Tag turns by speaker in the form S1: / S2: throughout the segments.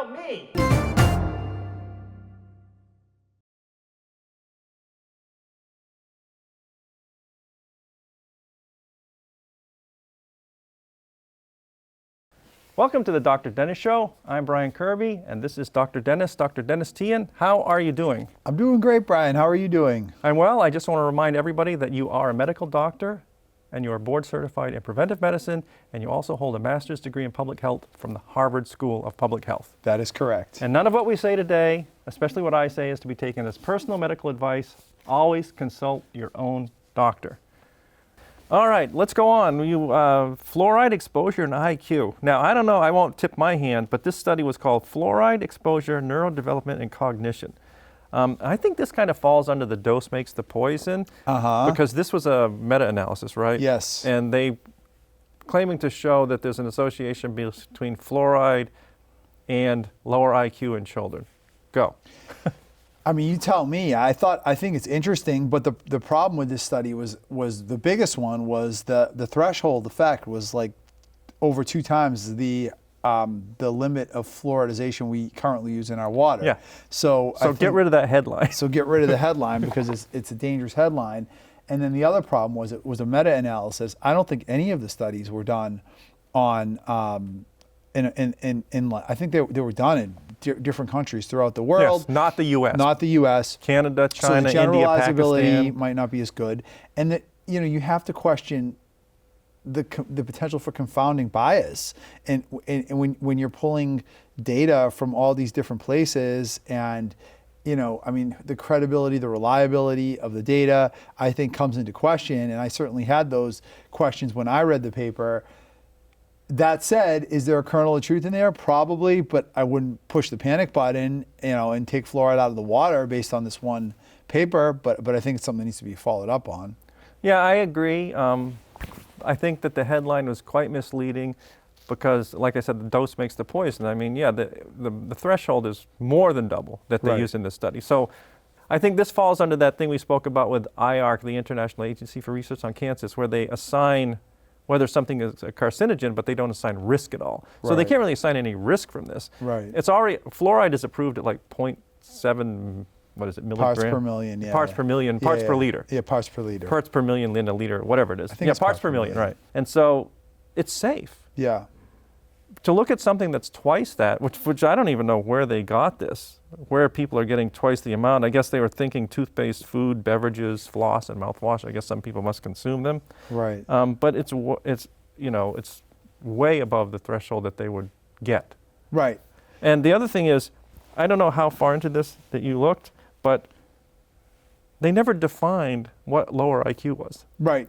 S1: about me. Welcome to the Dr. Dennis Show. I'm Brian Kirby, and this is Dr. Dennis Tian. How are you doing?
S2: I'm doing great, Brian. How are you doing?
S1: I'm well. I just want to remind everybody that you are a medical doctor, and you are board certified in preventive medicine, and you also hold a master's degree in public health from the Harvard School of Public Health.
S2: That is correct.
S1: And none of what we say today, especially what I say, is to be taken as personal medical advice. Always consult your own doctor. All right, let's go on. Fluoride exposure and IQ. Now, I don't know, I won't tip my hand, but this study was called Fluoride Exposure, Neurodevelopment, and Cognition. I think this kind of falls under the dose makes the poison, because this was a meta-analysis, right?
S2: Yes.
S1: And they claiming to show that there's an association between fluoride and lower IQ in children. Go.
S2: I mean, you tell me. I think it's interesting, but the problem with this study was the biggest one was the threshold effect was like over 2 times the limit of fluoridization we currently use in our water.
S1: Yeah.
S2: So
S1: Get rid of that headline.
S2: So get rid of the headline because it's a dangerous headline. And then the other problem was it was a meta-analysis. I don't think any of the studies were done on I think they were done in different countries throughout the world.
S1: Yes, not the U.S.
S2: Not the U.S.
S1: Canada, China,
S2: so the
S1: India,
S2: generalizability
S1: Pakistan
S2: might not be as good, and that you have to question the potential for confounding bias, and when you're pulling data from all these different places, and I mean the credibility, the reliability of the data, I think comes into question, and I certainly had those questions when I read the paper. That said, is there a kernel of truth in there? Probably, but I wouldn't push the panic button, and take fluoride out of the water based on this one paper. But I think it's something that needs to be followed up on.
S1: Yeah, I agree. I think that the headline was quite misleading because, like I said, the dose makes the poison. I mean, yeah, the threshold is more than double that they used in this study. So I think this falls under that thing we spoke about with IARC, the International Agency for Research on Cancers, where they assign whether something is a carcinogen, but they don't assign risk at all. So they can't really assign any risk from this.
S2: Right.
S1: It's already, fluoride is approved at like 0.7, what is it, milligram?
S2: Parts per million, yeah.
S1: Parts per million, parts per liter.
S2: Yeah, parts per liter.
S1: Parts per million in a liter, whatever it is.
S2: I think
S1: yeah,
S2: it's
S1: parts per million, right. And so it's safe.
S2: Yeah.
S1: To look at something that's twice that, which I don't even know where they got this, where people are getting twice the amount. I guess they were thinking toothpaste, food, beverages, floss, and mouthwash. I guess some people must consume them.
S2: Right.
S1: But it's way above the threshold that they would get.
S2: Right.
S1: And the other thing is, I don't know how far into this that you looked, but they never defined what lower IQ was.
S2: Right.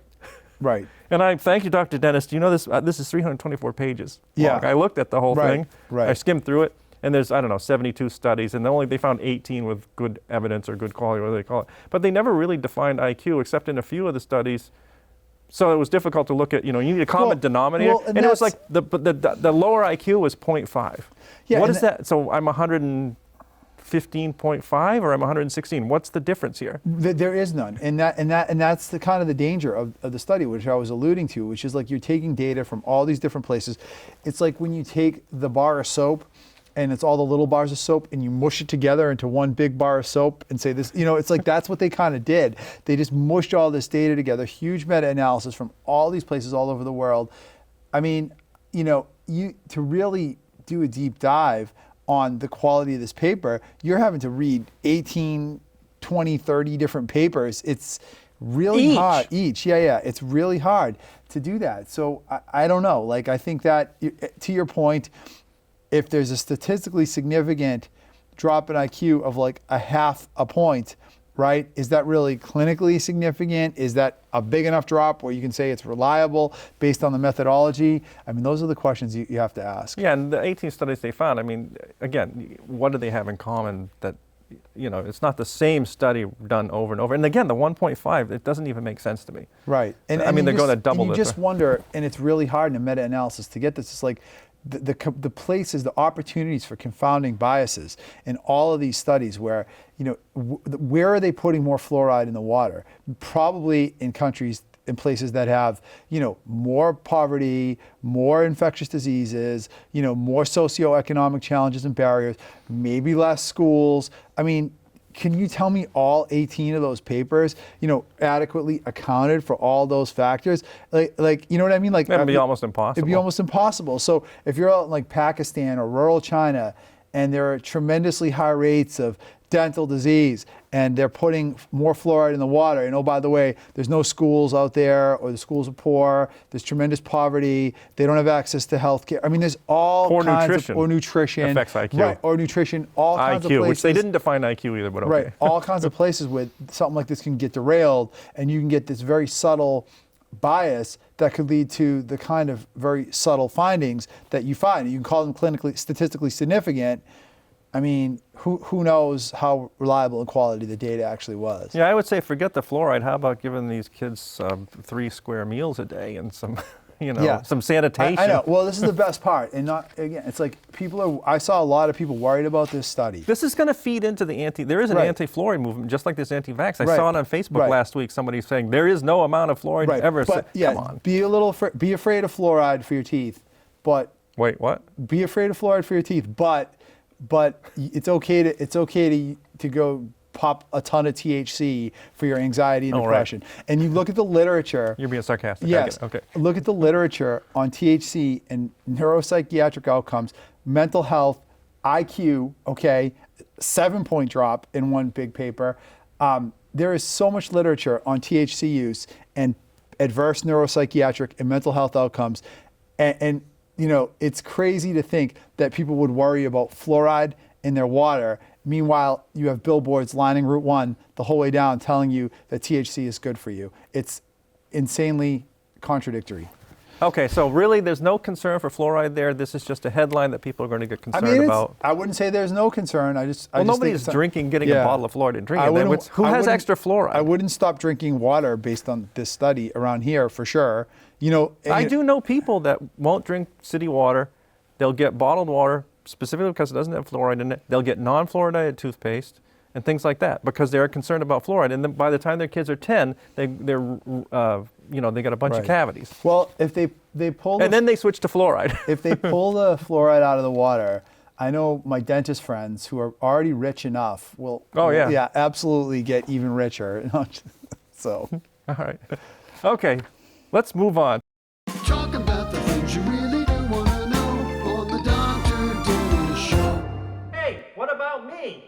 S2: Right.
S1: And I thank you, Dr. Dennis. Do you know this? This is 324 pages long.
S2: Yeah.
S1: I looked at the whole thing.
S2: Right.
S1: I skimmed through it, and there's 72 studies, and they found 18 with good evidence or good quality, whatever they call it. But they never really defined IQ, except in a few of the studies. So it was difficult to look at. You need a common denominator, and it was like the lower IQ was 0.5.
S2: Yeah.
S1: What is that? So I'm 115.5 or I'm 116. What's the difference here?
S2: There is none, and that's the kind of the danger of the study, which I was alluding to, which is like you're taking data from all these different places. It's like when you take the bar of soap, and it's all the little bars of soap, and you mush it together into one big bar of soap, and say this. It's like that's what they kind of did. They just mushed all this data together, huge meta-analysis from all these places all over the world. I mean, to really do a deep dive on the quality of this paper, you're having to read 18, 20, 30 different papers. It's really hard. Each. Yeah. It's really hard to do that. So I don't know. Like, I think that, to your point, if there's a statistically significant drop in IQ of like a half a point, right? Is that really clinically significant? Is that a big enough drop where you can say it's reliable based on the methodology? I mean, those are the questions you have to ask.
S1: Yeah, and the 18 studies they found, I mean, again, what do they have in common that, it's not the same study done over and over. And again, the 1.5, it doesn't even make sense to me.
S2: Right.
S1: And I mean, they're going to double
S2: this. You just wonder, and it's really hard in a meta-analysis to get this. It's like, the places, the opportunities for confounding biases in all of these studies where, where are they putting more fluoride in the water? Probably in countries in places that have, more poverty, more infectious diseases, more socioeconomic challenges and barriers, maybe less schools. I mean, can you tell me all 18 of those papers, adequately accounted for all those factors? Like, you know what I mean? Like,
S1: It'd be almost impossible.
S2: It'd be almost impossible. So if you're out in like Pakistan or rural China, and there are tremendously high rates of dental disease, and they're putting more fluoride in the water. And oh, by the way, there's no schools out there, or the schools are poor. There's tremendous poverty. They don't have access to health care. I mean, there's all kinds of, or nutrition.
S1: Affects IQ.
S2: Right, or nutrition, all kinds of places.
S1: Which they didn't define IQ either, but okay.
S2: Right, all kinds of places where something like this can get derailed, and you can get this very subtle bias that could lead to the kind of very subtle findings that you find. You can call them clinically, statistically significant. I mean, who knows how reliable and quality the data actually was?
S1: Yeah, I would say forget the fluoride. How about giving these kids 3 square meals a day and some, some sanitation?
S2: I know. Well, this is the best part, and it's like I saw a lot of people worried about this study.
S1: This is going to feed into there is an anti-fluoride movement, just like this anti-vax. I saw it on Facebook last week. Somebody saying there is no amount of fluoride ever.
S2: But
S1: come on.
S2: Be afraid of fluoride for your teeth, but
S1: wait, what?
S2: Be afraid of fluoride for your teeth, but it's okay to go pop a ton of THC for your anxiety and depression. Right. And you look at the literature.
S1: You're being sarcastic.
S2: Yes.
S1: Okay.
S2: Look at the literature on THC and neuropsychiatric outcomes, mental health, IQ. Okay, 7-point drop in one big paper. There is so much literature on THC use and adverse neuropsychiatric and mental health outcomes, and it's crazy to think that people would worry about fluoride in their water. Meanwhile, you have billboards lining Route 1 the whole way down telling you that THC is good for you. It's insanely contradictory.
S1: Okay, so really there's no concern for fluoride there. This is just a headline that people are going to get concerned about.
S2: I wouldn't say there's no concern.
S1: Nobody's getting a bottle of fluoride and drinking it. Who has extra fluoride?
S2: I wouldn't stop drinking water based on this study around here for sure.
S1: I do know people that won't drink city water. They'll get bottled water specifically because it doesn't have fluoride in it. They'll get non-fluoridated toothpaste and things like that because they're concerned about fluoride. And then by the time their kids are 10, they got a bunch of cavities.
S2: Well, if they pull
S1: then they switch to fluoride.
S2: If they pull the fluoride out of the water, I know my dentist friends who are already rich enough will absolutely get even richer. So,
S1: all right, okay, let's move on.
S3: Talk about the things you really do want to know on the Dr. Dennis Show.
S1: Hey, what about me?